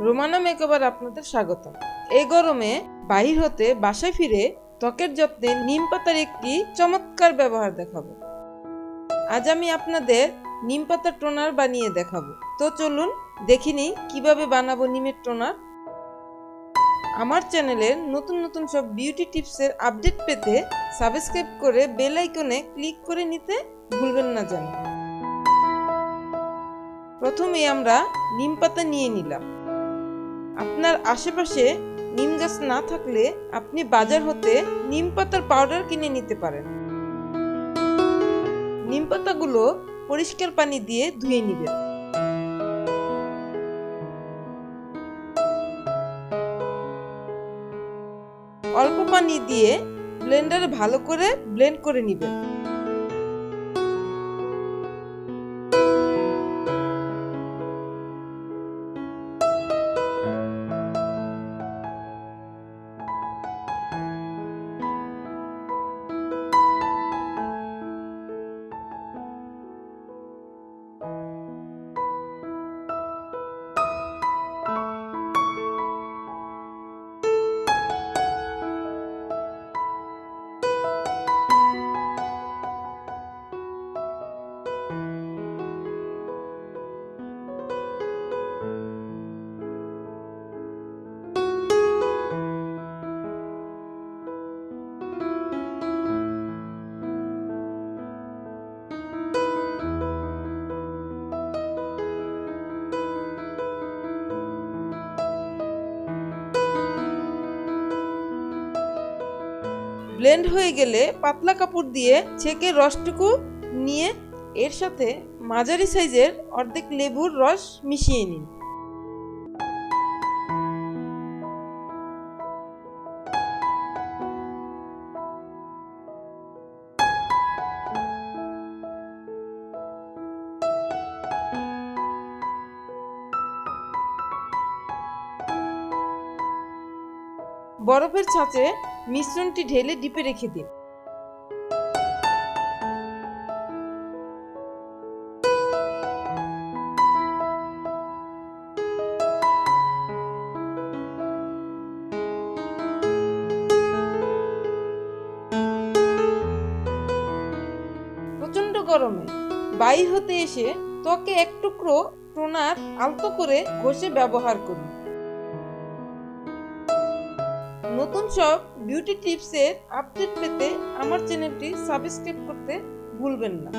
Romana makeover আপনাদের স্বাগতম। এই গরমে বাহির হতে বাসায় ফিরে ত্বকের যত্নে নিম পাতার একটি চমৎকার ব্যবহার দেখাবো। আজ আমি আপনাদের নিম পাতার টোনার বানিয়ে দেখাবো। তো চলুন দেখিনি কিভাবে বানাবো নিমের টোনার। আমার চ্যানেলের নতুন নতুন সব বিউটি টিপসের আপডেট পেতে সাবস্ক্রাইব করে বেল আইকনে ক্লিক করে নিতে ভুলবেন না যেন। প্রথমে আমরা নিম পাতা নিয়ে নিলাম। আপনার আশেপাশে নিম গাছ না থাকলে আপনি বাজার হতে নিম পাতার পাউডার কিনে নিতে পারেন। নিম পাতাগুলো পরিষ্কার পানি দিয়ে ধুয়ে নেবেন। অল্প পানি দিয়ে ব্লেন্ডারে ভালো করে ব্লেন্ড করে নেবেন। ব্লেন্ড হয়ে গেলে পাতলা কাপড় দিয়ে ছেঁকে রসটুকু নিয়ে এর সাথে মাঝারি সাইজের অর্ধেক লেবুর রস মিশিয়ে নিন। বরফের ছাঁচে মিশ্রণটি ঢেলে ডিপে রেখে দিন। প্রচন্ড গরমে বাইর হতে এসে ত্বকে এক টুকরো টোনার আলতো করে ঘষে ব্যবহার করুন। নতুন সব বিউটি টিপসের আপডেট পেতে আমার চ্যানেলটি সাবস্ক্রাইব করতে ভুলবেন না।